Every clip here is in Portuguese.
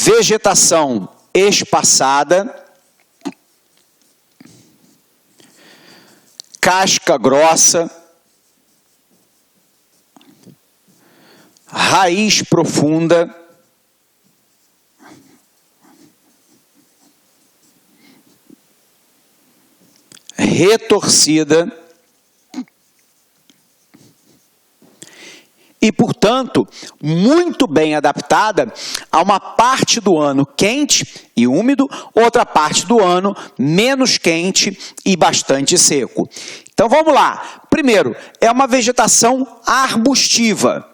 vegetação espaçada, casca grossa, raiz profunda, retorcida e, portanto, muito bem adaptada a uma parte do ano quente e úmido, outra parte do ano menos quente e bastante seco. Então vamos lá. Primeiro, é uma vegetação arbustiva.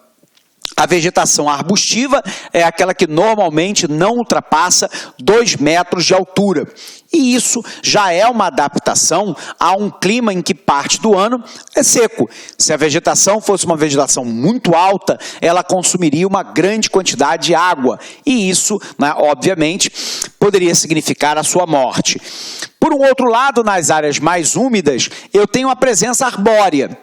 A vegetação arbustiva é aquela que normalmente não ultrapassa 2 metros de altura. E isso já é uma adaptação a um clima em que parte do ano é seco. Se a vegetação fosse uma vegetação muito alta, ela consumiria uma grande quantidade de água. E isso, né, obviamente, poderia significar a sua morte. Por um outro lado, nas áreas mais úmidas, eu tenho a presença arbórea.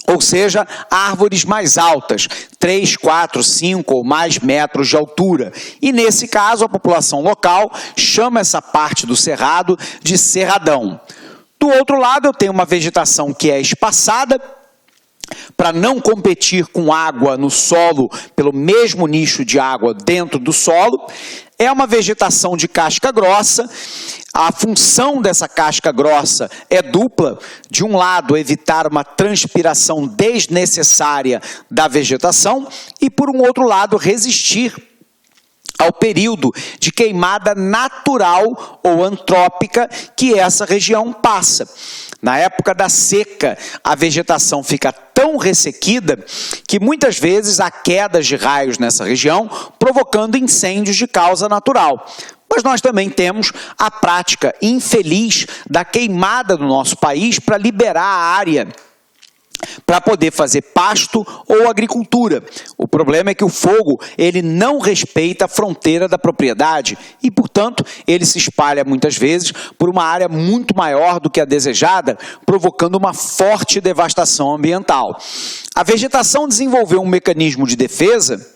Ou seja, árvores mais altas, 3, 4, 5 ou mais metros de altura. E nesse caso, a população local chama essa parte do cerrado de cerradão. Do outro lado, eu tenho uma vegetação que é espaçada, para não competir com água no solo, pelo mesmo nicho de água dentro do solo. É uma vegetação de casca grossa. A função dessa casca grossa é dupla. De um lado, evitar uma transpiração desnecessária da vegetação e, por um outro lado, resistir ao período de queimada natural ou antrópica que essa região passa. Na época da seca, a vegetação fica tão ressequida que muitas vezes há quedas de raios nessa região, provocando incêndios de causa natural. Mas nós também temos a prática infeliz da queimada do nosso país para liberar a área para poder fazer pasto ou agricultura. O problema é que o fogo, ele não respeita a fronteira da propriedade e, portanto, ele se espalha muitas vezes por uma área muito maior do que a desejada, provocando uma forte devastação ambiental. A vegetação desenvolveu um mecanismo de defesa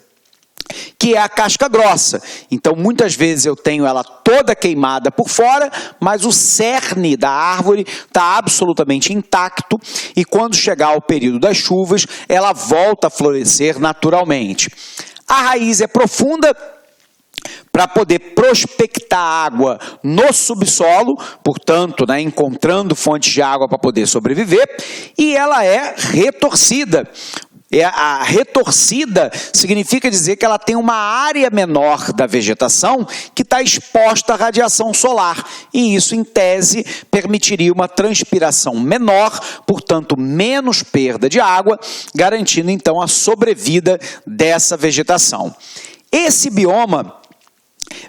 que é a casca grossa. Então, muitas vezes eu tenho ela toda queimada por fora, mas o cerne da árvore está absolutamente intacto e quando chegar o período das chuvas, ela volta a florescer naturalmente. A raiz é profunda para poder prospectar água no subsolo, portanto, né, encontrando fontes de água para poder sobreviver, e ela é retorcida. A retorcida significa dizer que ela tem uma área menor da vegetação que está exposta à radiação solar. E isso, em tese, permitiria uma transpiração menor, portanto, menos perda de água, garantindo, então, a sobrevida dessa vegetação. Esse bioma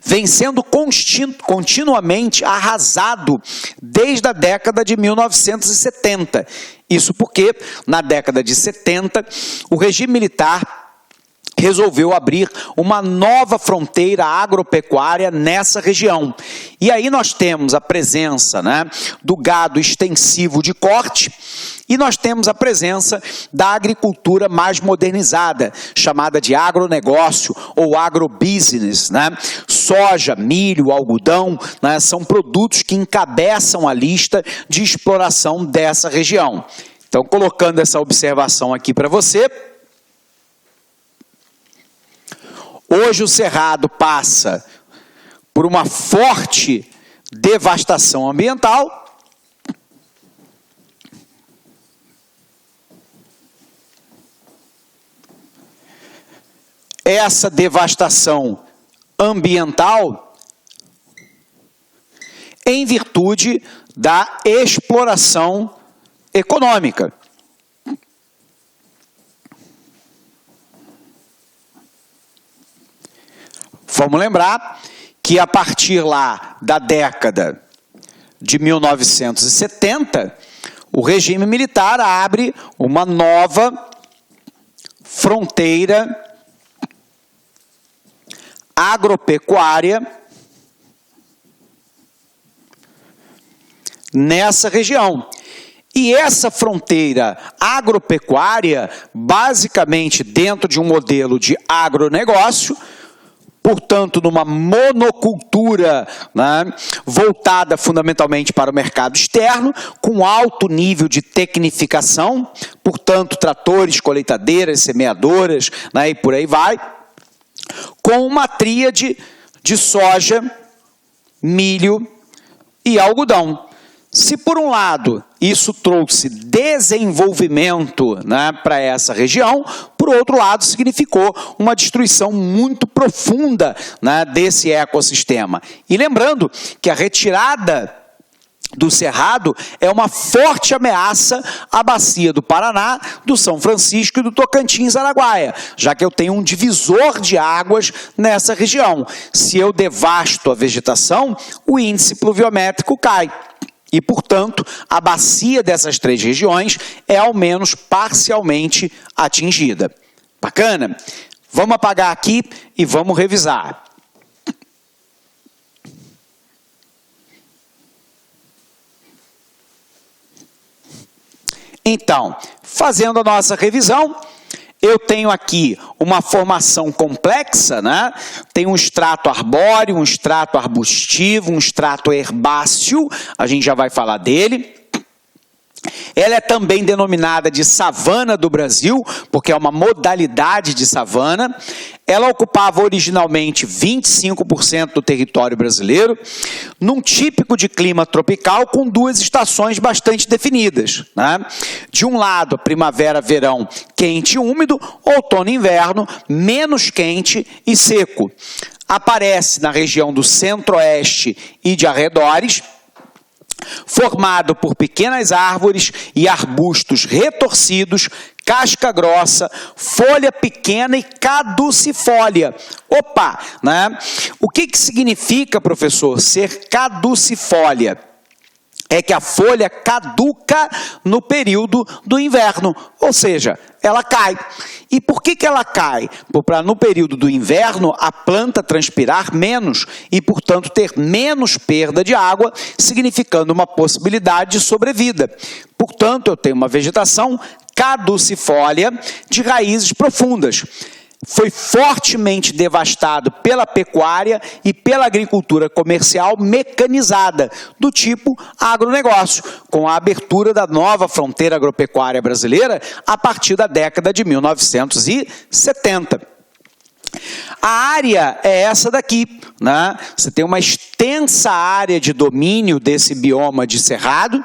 vem sendo continuamente arrasado desde a década de 1970. Isso porque, na década de 70, o regime militar resolveu abrir uma nova fronteira agropecuária nessa região. E aí nós temos a presença, né, do gado extensivo de corte e nós temos a presença da agricultura mais modernizada, chamada de agronegócio ou agrobusiness, né? Soja, milho, algodão, né, são produtos que encabeçam a lista de exploração dessa região. Então, colocando essa observação aqui para você, hoje o Cerrado passa por uma forte devastação ambiental. Essa devastação ambiental em virtude da exploração econômica. Vamos lembrar que a partir lá da década de 1970, o regime militar abre uma nova fronteira agropecuária nessa região. E essa fronteira agropecuária, basicamente dentro de um modelo de agronegócio, portanto, numa monocultura, né, voltada fundamentalmente para o mercado externo, com alto nível de tecnificação, portanto, tratores, colheitadeiras, semeadoras, né, e por aí vai, com uma tríade de soja, milho e algodão. Se, por um lado, isso trouxe desenvolvimento, né, para essa região, por outro lado, significou uma destruição muito profunda, né, desse ecossistema. E lembrando que a retirada do Cerrado é uma forte ameaça à bacia do Paraná, do São Francisco e do Tocantins-Araguaia, já que eu tenho um divisor de águas nessa região. Se eu devasto a vegetação, o índice pluviométrico cai. E, portanto, a bacia dessas três regiões é, ao menos, parcialmente atingida. Bacana? Vamos apagar aqui e vamos revisar. Então, fazendo a nossa revisão, eu tenho aqui uma formação complexa, né? Tem um estrato arbóreo, um estrato arbustivo, um estrato herbáceo, a gente já vai falar dele. Ela é também denominada de savana do Brasil, porque é uma modalidade de savana. Ela ocupava originalmente 25% do território brasileiro, num típico de clima tropical com duas estações bastante definidas, né? De um lado, primavera, verão, quente e úmido, outono e inverno, menos quente e seco. Aparece na região do centro-oeste e de arredores, formado por pequenas árvores e arbustos retorcidos, casca grossa, folha pequena e caducifólia. Opa, né? O que significa, professor, ser caducifólia? É que a folha caduca no período do inverno, ou seja, ela cai. E por que ela cai? Para no período do inverno a planta transpirar menos e, portanto, ter menos perda de água, significando uma possibilidade de sobrevida. Portanto, eu tenho uma vegetação caducifólia de raízes profundas. Foi fortemente devastado pela pecuária e pela agricultura comercial mecanizada, do tipo agronegócio, com a abertura da nova fronteira agropecuária brasileira a partir da década de 1970. A área é essa daqui, né? Você tem uma extensa área de domínio desse bioma de cerrado.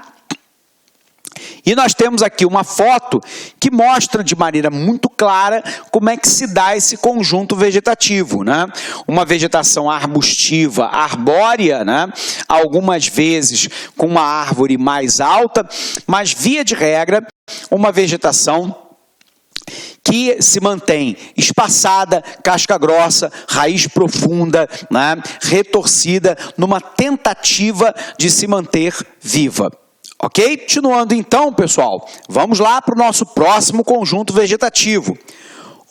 E nós temos aqui uma foto que mostra de maneira muito clara como é que se dá esse conjunto vegetativo, né? Uma vegetação arbustiva, arbórea, né? Algumas vezes com uma árvore mais alta, mas via de regra, uma vegetação que se mantém espaçada, casca grossa, raiz profunda, né? Retorcida, numa tentativa de se manter viva. Ok? Continuando então, pessoal, vamos lá para o nosso próximo conjunto vegetativo.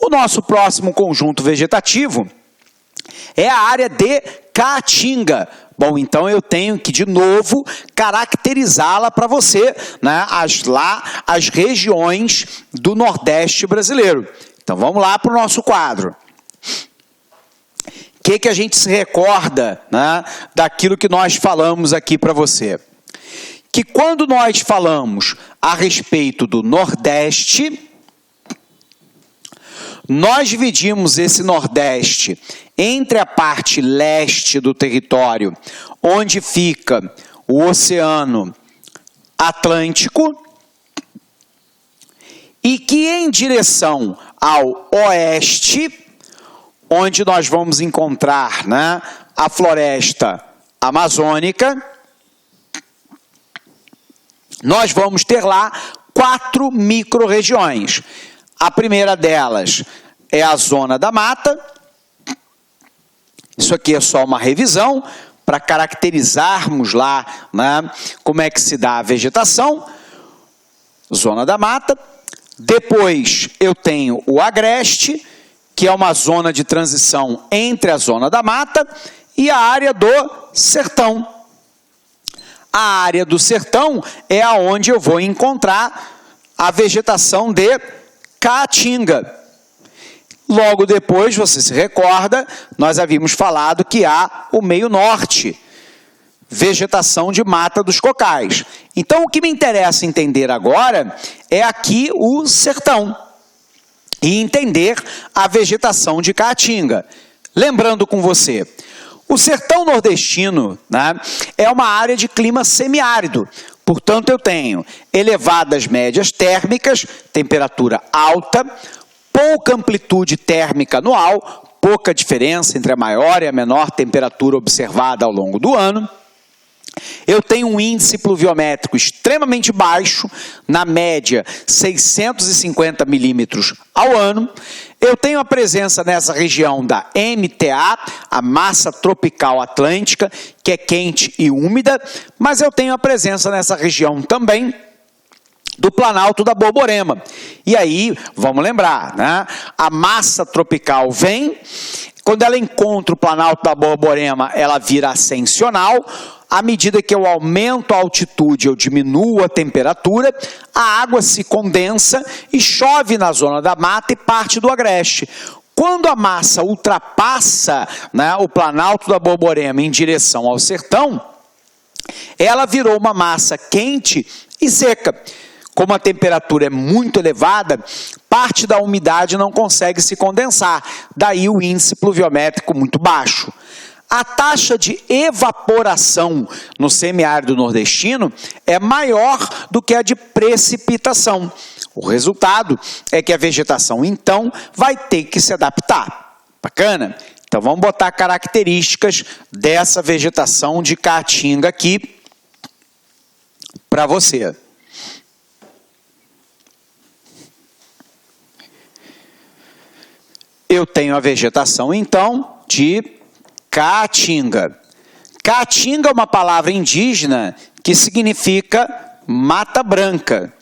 O nosso próximo conjunto vegetativo é a área de Caatinga. Bom, então eu tenho que, de novo, caracterizá-la para você, né? As regiões do Nordeste brasileiro. Então vamos lá para o nosso quadro. O que a gente se recorda, né, daquilo que nós falamos aqui para você? Que quando nós falamos a respeito do Nordeste, nós dividimos esse Nordeste entre a parte leste do território, onde fica o Oceano Atlântico, e que em direção ao oeste, onde nós vamos encontrar, né, a floresta amazônica, nós vamos ter lá 4 micro-regiões. A primeira delas é a Zona da Mata. Isso aqui é só uma revisão para caracterizarmos lá, né, como é que se dá a vegetação. Zona da Mata. Depois eu tenho o Agreste, que é uma zona de transição entre a Zona da Mata e a área do Sertão. A área do sertão é aonde eu vou encontrar a vegetação de Caatinga. Logo depois, você se recorda, nós havíamos falado que há o meio norte, vegetação de mata dos cocais. Então, o que me interessa entender agora é aqui o sertão e entender a vegetação de Caatinga. Lembrando com você, o sertão nordestino, né, é uma área de clima semiárido. Portanto, eu tenho elevadas médias térmicas, temperatura alta, pouca amplitude térmica anual, pouca diferença entre a maior e a menor temperatura observada ao longo do ano. Eu tenho um índice pluviométrico extremamente baixo, na média 650 milímetros ao ano. Eu tenho a presença nessa região da MTA, a massa tropical atlântica, que é quente e úmida, mas eu tenho a presença nessa região também do Planalto da Borborema. E aí, vamos lembrar, né? A massa tropical vem, quando ela encontra o Planalto da Borborema, ela vira ascensional. À medida que eu aumento a altitude, eu diminuo a temperatura, a água se condensa e chove na zona da mata e parte do agreste. Quando a massa ultrapassa, né, o Planalto da Borborema em direção ao sertão, ela virou uma massa quente e seca. Como a temperatura é muito elevada, parte da umidade não consegue se condensar, daí o índice pluviométrico muito baixo. A taxa de evaporação no semiárido nordestino é maior do que a de precipitação. O resultado é que a vegetação, então, vai ter que se adaptar. Bacana? Então, vamos botar características dessa vegetação de Caatinga aqui para você. Eu tenho a vegetação, então, de Caatinga. Caatinga é uma palavra indígena que significa mata branca.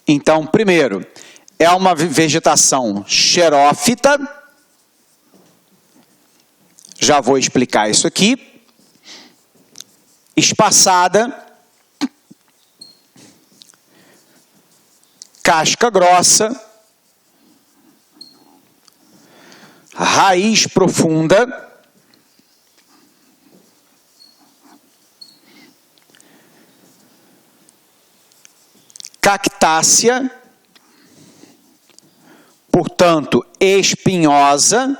Então, primeiro, é uma vegetação xerófita. Já vou explicar isso aqui. Espaçada. Casca grossa. Raiz profunda, cactácea, portanto, espinhosa,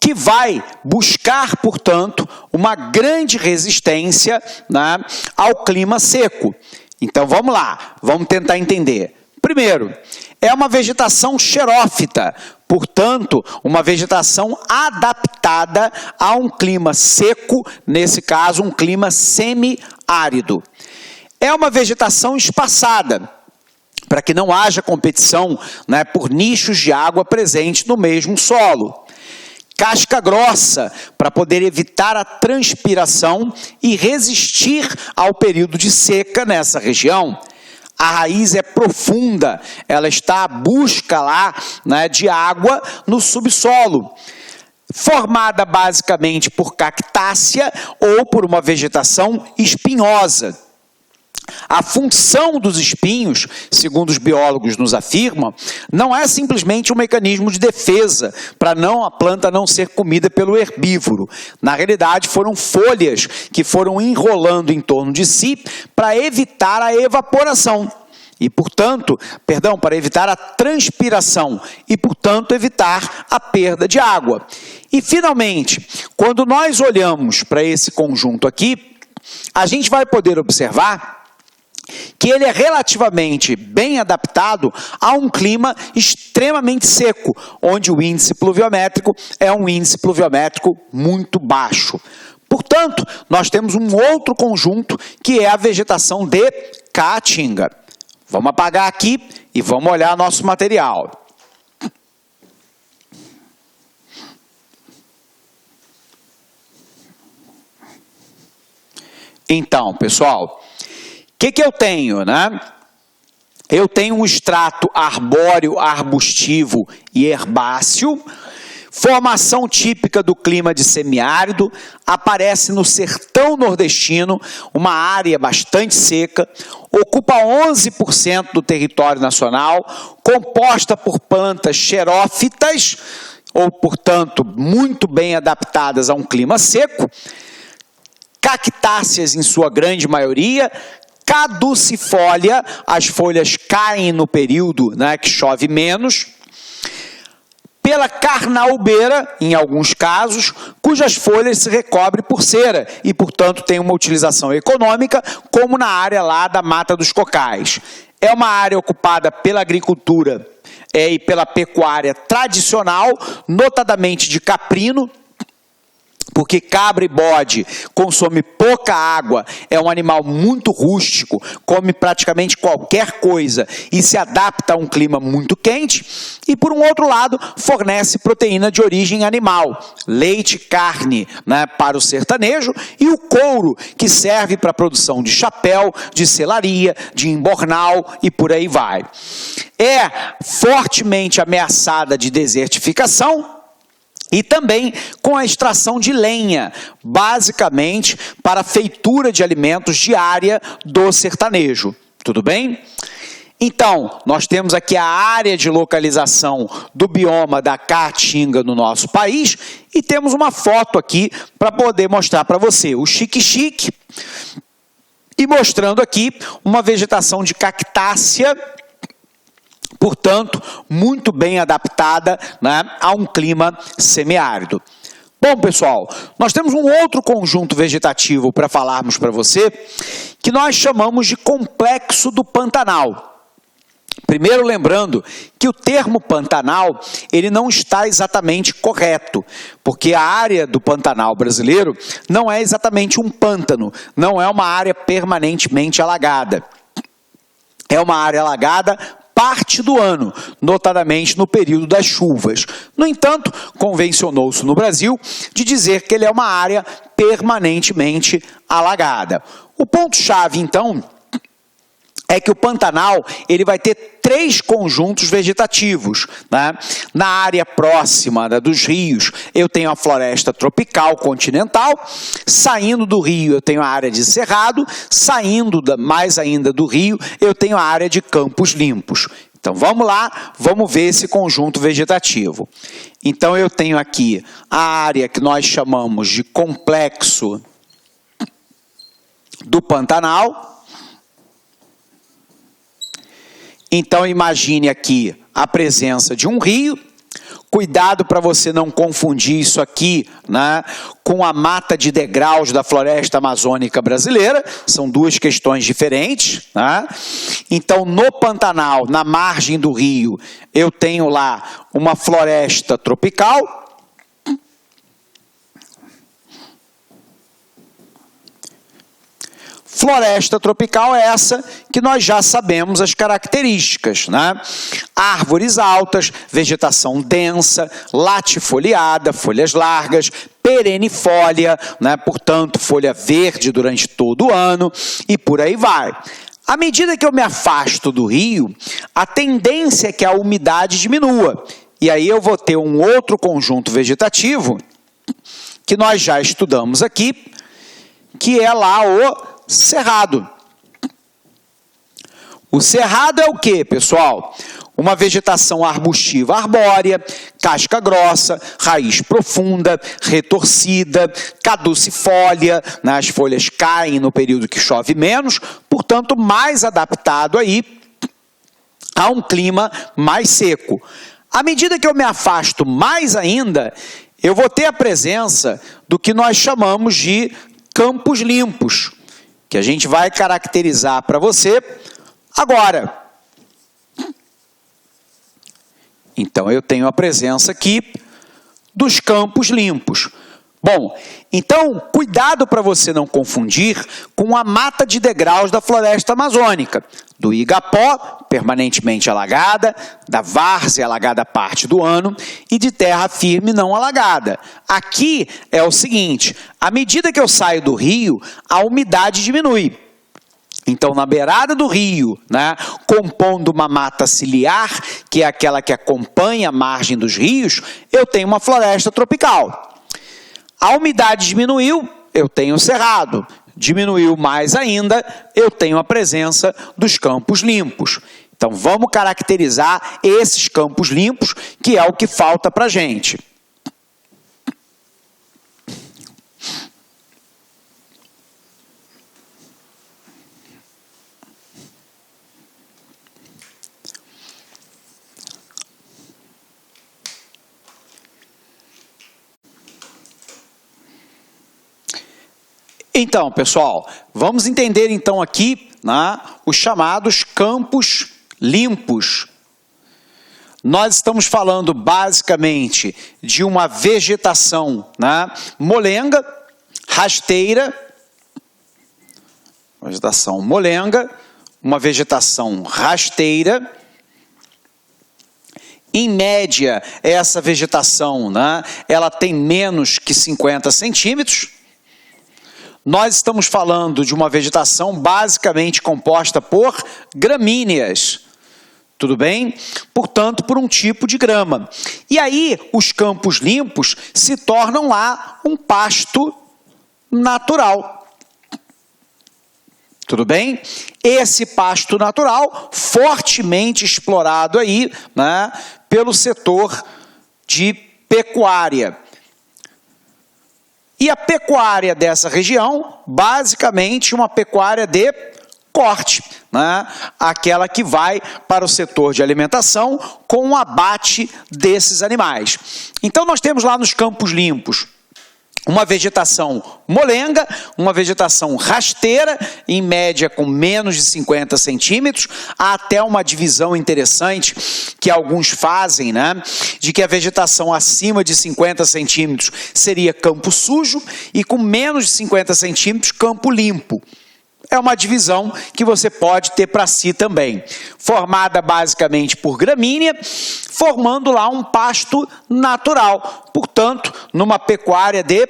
que vai buscar, portanto, uma grande resistência, né, ao clima seco. Então, vamos lá, vamos tentar entender. Primeiro, é uma vegetação xerófita, portanto, uma vegetação adaptada a um clima seco, nesse caso, um clima semiárido. É uma vegetação espaçada, para que não haja competição, né, por nichos de água presentes no mesmo solo. Casca grossa, para poder evitar a transpiração e resistir ao período de seca nessa região. A raiz é profunda, ela está à busca lá, né, de água no subsolo, formada basicamente por cactácea ou por uma vegetação espinhosa. A função dos espinhos, segundo os biólogos nos afirmam, não é simplesmente um mecanismo de defesa para a planta não ser comida pelo herbívoro. Na realidade, foram folhas que foram enrolando em torno de si para evitar a evaporação. E, portanto, para evitar a transpiração e, portanto, evitar a perda de água. E, finalmente, quando nós olhamos para esse conjunto aqui, a gente vai poder observar que ele é relativamente bem adaptado a um clima extremamente seco, onde o índice pluviométrico é um índice pluviométrico muito baixo. Portanto, nós temos um outro conjunto que é a vegetação de Caatinga. Vamos apagar aqui e vamos olhar nosso material. Então, pessoal, o que eu tenho, né? Eu tenho um extrato arbóreo, arbustivo e herbáceo, Formação típica do clima de semiárido, aparece no sertão nordestino, uma área bastante seca, ocupa 11% do território nacional, composta por plantas xerófitas, ou, portanto, muito bem adaptadas a um clima seco, cactáceas em sua grande maioria, caducifólia, as folhas caem no período, né, que chove menos, pela carnaubeira, em alguns casos, cujas folhas se recobrem por cera e, portanto, tem uma utilização econômica, como na área lá da Mata dos Cocais. É uma área ocupada pela agricultura e pela pecuária tradicional, notadamente de caprino, porque cabra e bode consome pouca água, é um animal muito rústico, come praticamente qualquer coisa e se adapta a um clima muito quente, e por um outro lado fornece proteína de origem animal, leite, carne, né, para o sertanejo, e o couro, que serve para a produção de chapéu, de selaria, de embornal e por aí vai. É fortemente ameaçada de desertificação, e também com a extração de lenha, basicamente para a feitura de alimentos diária do sertanejo. Tudo bem? Então, nós temos aqui a área de localização do bioma da Caatinga no nosso país e temos uma foto aqui para poder mostrar para você o xique-xique e mostrando aqui uma vegetação de cactácea, portanto, muito bem adaptada, né, a um clima semiárido. Bom, pessoal, nós temos um outro conjunto vegetativo para falarmos para você, que nós chamamos de complexo do Pantanal. Primeiro, lembrando que o termo Pantanal, ele não está exatamente correto, porque a área do Pantanal brasileiro não é exatamente um pântano, não é uma área permanentemente alagada. É uma área alagada parte do ano, notadamente no período das chuvas. No entanto, convencionou-se no Brasil de dizer que ele é uma área permanentemente alagada. O ponto-chave, então, é que o Pantanal ele vai ter 3 conjuntos vegetativos, né? Na área próxima, né, dos rios, eu tenho a floresta tropical continental, saindo do rio eu tenho a área de cerrado, saindo mais ainda do rio eu tenho a área de campos limpos. Então vamos lá, vamos ver esse conjunto vegetativo. Então eu tenho aqui a área que nós chamamos de complexo do Pantanal. Então imagine aqui a presença de um rio, cuidado para você não confundir isso aqui, né, com a mata de degraus da floresta amazônica brasileira, são 2 questões diferentes, né? Então no Pantanal, na margem do rio, eu tenho lá uma floresta tropical, floresta tropical é essa que nós já sabemos as características, né? Árvores altas, vegetação densa, latifoliada, folhas largas, perennifólia, né? Portanto, folha verde durante todo o ano e por aí vai. À medida que eu me afasto do rio, a tendência é que a umidade diminua. E aí eu vou ter um outro conjunto vegetativo que nós já estudamos aqui, que é lá o cerrado. O cerrado é o que, pessoal? Uma vegetação arbustiva arbórea, casca grossa, raiz profunda, retorcida, caducifólia, né? As folhas caem no período que chove menos, portanto mais adaptado aí a um clima mais seco. À medida que eu me afasto mais ainda, eu vou ter a presença do que nós chamamos de campos limpos, que a gente vai caracterizar para você agora. Então, eu tenho a presença aqui dos campos limpos. Bom, então, cuidado para você não confundir com a mata de degraus da floresta amazônica, do Igapó, permanentemente alagada, da várzea alagada parte do ano e de terra firme não alagada. Aqui é o seguinte, à medida que eu saio do rio, a umidade diminui. Então, na beirada do rio, né, compondo uma mata ciliar, que é aquela que acompanha a margem dos rios, eu tenho uma floresta tropical. A umidade diminuiu, eu tenho o cerrado. Diminuiu mais ainda, eu tenho a presença dos campos limpos. Então, vamos caracterizar esses campos limpos, que é o que falta para a gente. Então, pessoal, vamos entender então aqui, né, os chamados campos limpos. Nós estamos falando basicamente de uma vegetação, né, molenga, rasteira, vegetação molenga, uma vegetação rasteira. Em média, essa vegetação, né, ela tem menos que 50 centímetros. Nós estamos falando de uma vegetação basicamente composta por gramíneas, tudo bem? Portanto, por um tipo de grama. E aí, os campos limpos se tornam lá um pasto natural. Tudo bem? Esse pasto natural, fortemente explorado aí, né, pelo setor de pecuária. E a pecuária dessa região, basicamente uma pecuária de corte, né? Aquela que vai para o setor de alimentação com o abate desses animais. Então nós temos lá nos campos limpos uma vegetação molenga, uma vegetação rasteira, em média com menos de 50 centímetros, há até uma divisão interessante que alguns fazem, né, de que a vegetação acima de 50 centímetros seria campo sujo e com menos de 50 centímetros campo limpo. É uma divisão que você pode ter para si também, formada basicamente por gramínea, formando lá um pasto natural, portanto, numa pecuária de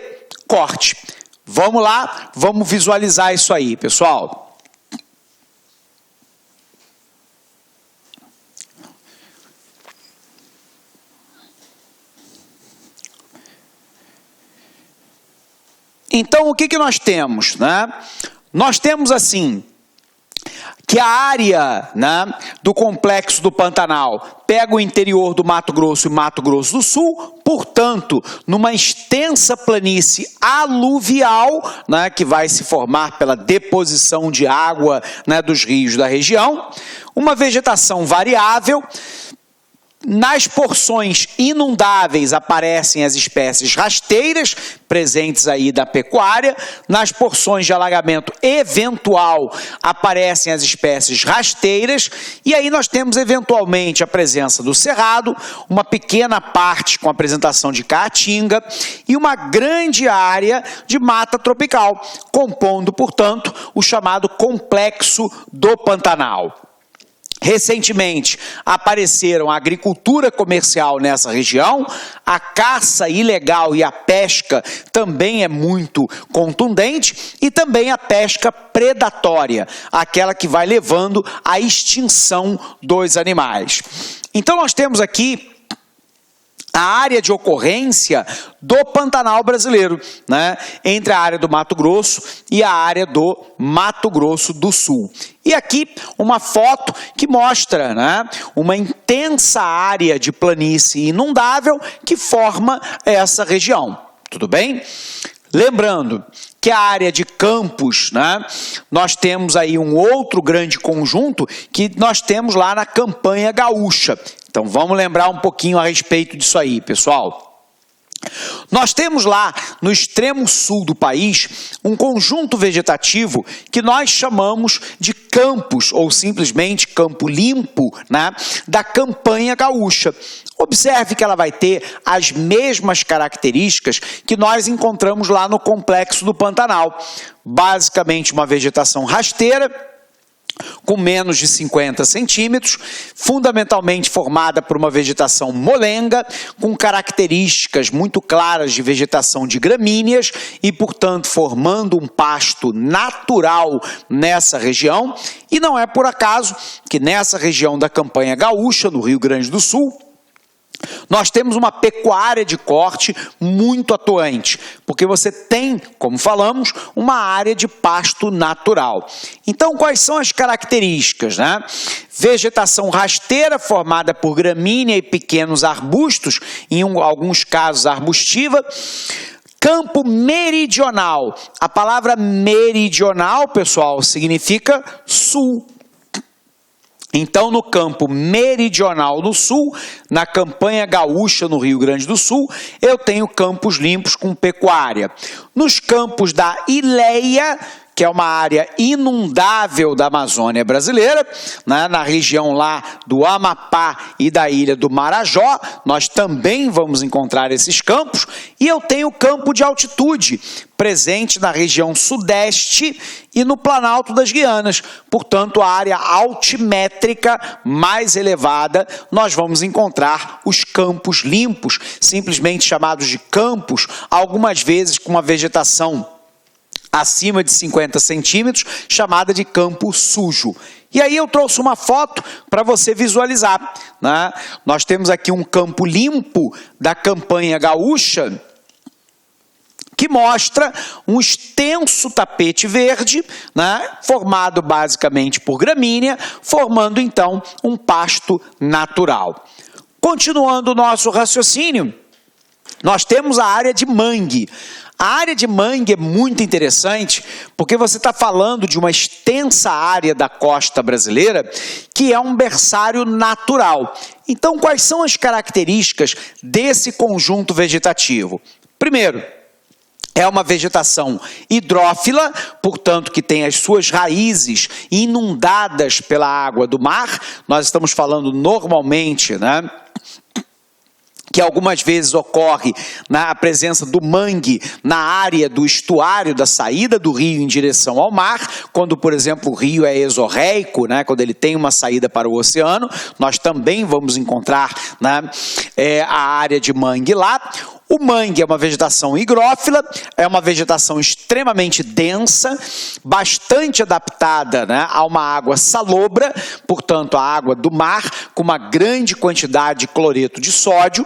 corte. Vamos lá, vamos visualizar isso aí, pessoal. Então, o que nós temos, né? Nós temos assim, que a área, né, do complexo do Pantanal pega o interior do Mato Grosso e Mato Grosso do Sul, portanto, numa extensa planície aluvial, né, que vai se formar pela deposição de água, né, dos rios da região, uma vegetação variável. Nas porções inundáveis aparecem as espécies rasteiras, presentes aí da pecuária. Nas porções de alagamento eventual aparecem as espécies rasteiras. E aí nós temos eventualmente a presença do cerrado, uma pequena parte com apresentação de caatinga e uma grande área de mata tropical, compondo, portanto, o chamado complexo do Pantanal. Recentemente apareceram a agricultura comercial nessa região, a caça ilegal e a pesca também é muito contundente e também a pesca predatória, aquela que vai levando à extinção dos animais. Então nós temos aqui a área de ocorrência do Pantanal brasileiro, né, entre a área do Mato Grosso e a área do Mato Grosso do Sul. E aqui uma foto que mostra, né, uma intensa área de planície inundável que forma essa região. Tudo bem? Lembrando que a área de campos, né, nós temos aí um outro grande conjunto que nós temos lá na campanha gaúcha. Então vamos lembrar um pouquinho a respeito disso aí, pessoal. Nós temos lá no extremo sul do país um conjunto vegetativo que nós chamamos de campos ou simplesmente campo limpo, né, da campanha gaúcha. Observe que ela vai ter as mesmas características que nós encontramos lá no complexo do Pantanal. Basicamente uma vegetação rasteira, com menos de 50 centímetros, fundamentalmente formada por uma vegetação molenga, com características muito claras de vegetação de gramíneas e, portanto, formando um pasto natural nessa região. E não é por acaso que nessa região da Campanha Gaúcha, no Rio Grande do Sul, nós temos uma pecuária de corte muito atuante, porque você tem, como falamos, uma área de pasto natural. Então, quais são as características, né? Vegetação rasteira formada por gramínea e pequenos arbustos, em alguns casos arbustiva. Campo meridional. A palavra meridional, pessoal, significa sul. Então, no campo meridional do sul, na Campanha Gaúcha, no Rio Grande do Sul, eu tenho campos limpos com pecuária. Nos campos da Ileia, que é uma área inundável da Amazônia brasileira, né, na região lá do Amapá e da ilha do Marajó, nós também vamos encontrar esses campos, e eu tenho campo de altitude, presente na região sudeste e no Planalto das Guianas. Portanto, a área altimétrica mais elevada, nós vamos encontrar os campos limpos, simplesmente chamados de campos, algumas vezes com uma vegetação acima de 50 centímetros, chamada de campo sujo. E aí eu trouxe uma foto para você visualizar, né? Nós temos aqui um campo limpo da Campanha Gaúcha, que mostra um extenso tapete verde, né, formado basicamente por gramínea, formando então um pasto natural. Continuando o nosso raciocínio, nós temos a área de mangue. A área de mangue é muito interessante porque você está falando de uma extensa área da costa brasileira que é um berçário natural. Então, quais são as características desse conjunto vegetativo? Primeiro, é uma vegetação hidrófila, portanto, que tem as suas raízes inundadas pela água do mar. Nós estamos falando normalmente, né, que algumas vezes ocorre na presença do mangue na área do estuário da saída do rio em direção ao mar, quando, por exemplo, o rio é exorreico, né, quando ele tem uma saída para o oceano, nós também vamos encontrar, né, a área de mangue lá. O mangue é uma vegetação higrófila, é uma vegetação extremamente densa, bastante adaptada, né, a uma água salobra, portanto, a água do mar, com uma grande quantidade de cloreto de sódio.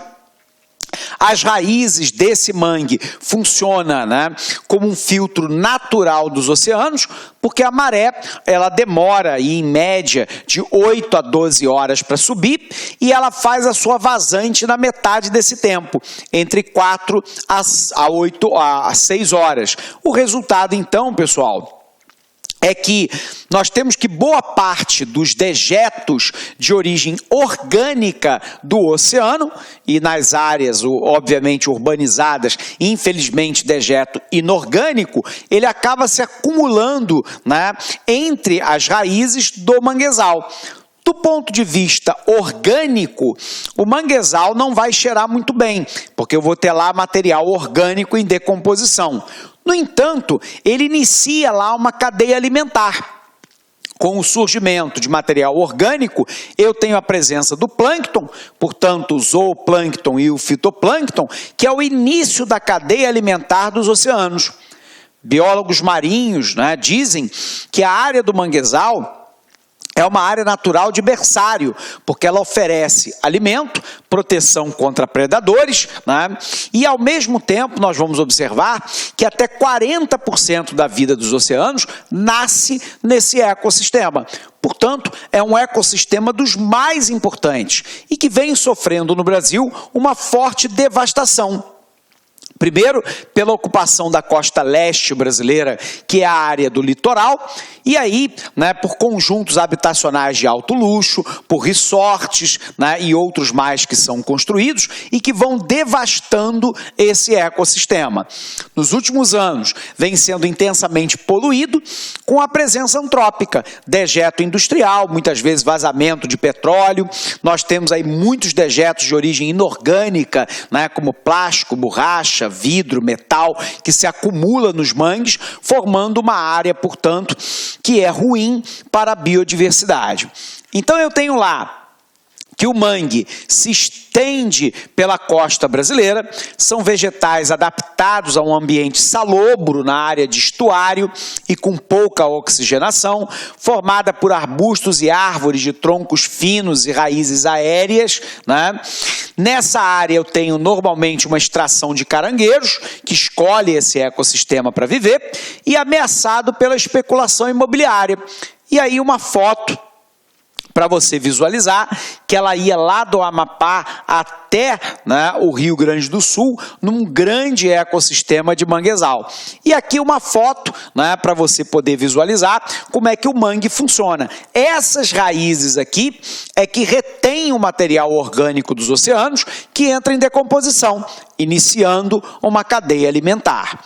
As raízes desse mangue funcionam, né, como um filtro natural dos oceanos, porque a maré ela demora aí, em média de 8 a 12 horas para subir e ela faz a sua vazante na metade desse tempo, entre 4 a 6 horas. O resultado então, pessoal, é que nós temos que boa parte dos dejetos de origem orgânica do oceano, e nas áreas, obviamente, urbanizadas, infelizmente, dejeto inorgânico, ele acaba se acumulando, né, entre as raízes do manguezal. Do ponto de vista orgânico, o manguezal não vai cheirar muito bem, porque eu vou ter lá material orgânico em decomposição. No entanto, ele inicia lá uma cadeia alimentar. Com o surgimento de material orgânico, eu tenho a presença do plâncton, portanto, o zooplâncton e o fitoplâncton, que é o início da cadeia alimentar dos oceanos. Biólogos marinhos, né, dizem que a área do manguezal é uma área natural de berçário, porque ela oferece alimento, proteção contra predadores, né? E ao mesmo tempo nós vamos observar que até 40% da vida dos oceanos nasce nesse ecossistema. Portanto, é um ecossistema dos mais importantes e que vem sofrendo no Brasil uma forte devastação. Primeiro, pela ocupação da costa leste brasileira, que é a área do litoral, e aí, né, por conjuntos habitacionais de alto luxo, por resorts, né, e outros mais que são construídos e que vão devastando esse ecossistema. Nos últimos anos, vem sendo intensamente poluído com a presença antrópica, dejeto industrial, muitas vezes vazamento de petróleo. Nós temos aí muitos dejetos de origem inorgânica, né, como plástico, borracha, vidro, metal, que se acumula nos mangues, formando uma área, portanto, que é ruim para a biodiversidade. Então eu tenho lá que o mangue se estende pela costa brasileira, são vegetais adaptados a um ambiente salobro na área de estuário e com pouca oxigenação, formada por arbustos e árvores de troncos finos e raízes aéreas, né? Nessa área eu tenho normalmente uma extração de caranguejos, que escolhe esse ecossistema para viver, e ameaçado pela especulação imobiliária. E aí uma foto para você visualizar que ela ia lá do Amapá até, né, o Rio Grande do Sul, num grande ecossistema de manguezal. E aqui uma foto, né, para você poder visualizar como é que o mangue funciona. Essas raízes aqui é que retêm o material orgânico dos oceanos, que entra em decomposição, iniciando uma cadeia alimentar.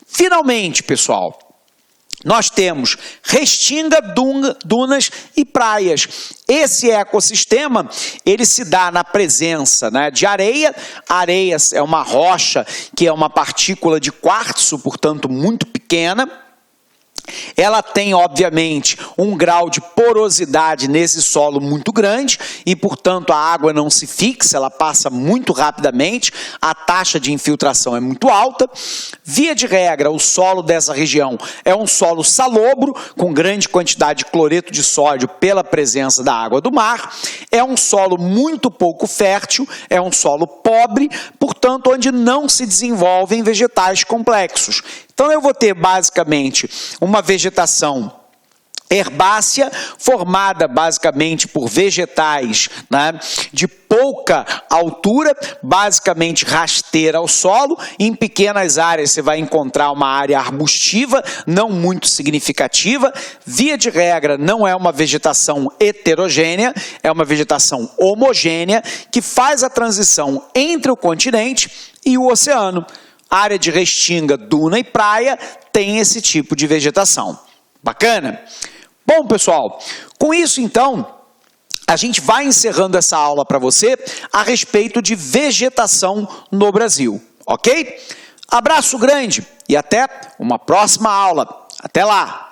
Finalmente, pessoal, nós temos restinga, dunas e praias. Esse ecossistema, ele se dá na presença, né, de areia. A areia é uma rocha que é uma partícula de quartzo, portanto, muito pequena. Ela tem, obviamente, um grau de porosidade nesse solo muito grande e, portanto, a água não se fixa, ela passa muito rapidamente, a taxa de infiltração é muito alta. Via de regra, o solo dessa região é um solo salobro, com grande quantidade de cloreto de sódio pela presença da água do mar. É um solo muito pouco fértil, é um solo pobre, portanto, onde não se desenvolvem vegetais complexos. Então eu vou ter basicamente uma vegetação herbácea, formada basicamente por vegetais, né, de pouca altura, basicamente rasteira ao solo. Em pequenas áreas você vai encontrar uma área arbustiva, não muito significativa. Via de regra, não é uma vegetação heterogênea, é uma vegetação homogênea, que faz a transição entre o continente e o oceano. Área de restinga, duna e praia tem esse tipo de vegetação. Bacana? Bom, pessoal, com isso, então, a gente vai encerrando essa aula para você a respeito de vegetação no Brasil, ok? Abraço grande e até uma próxima aula. Até lá!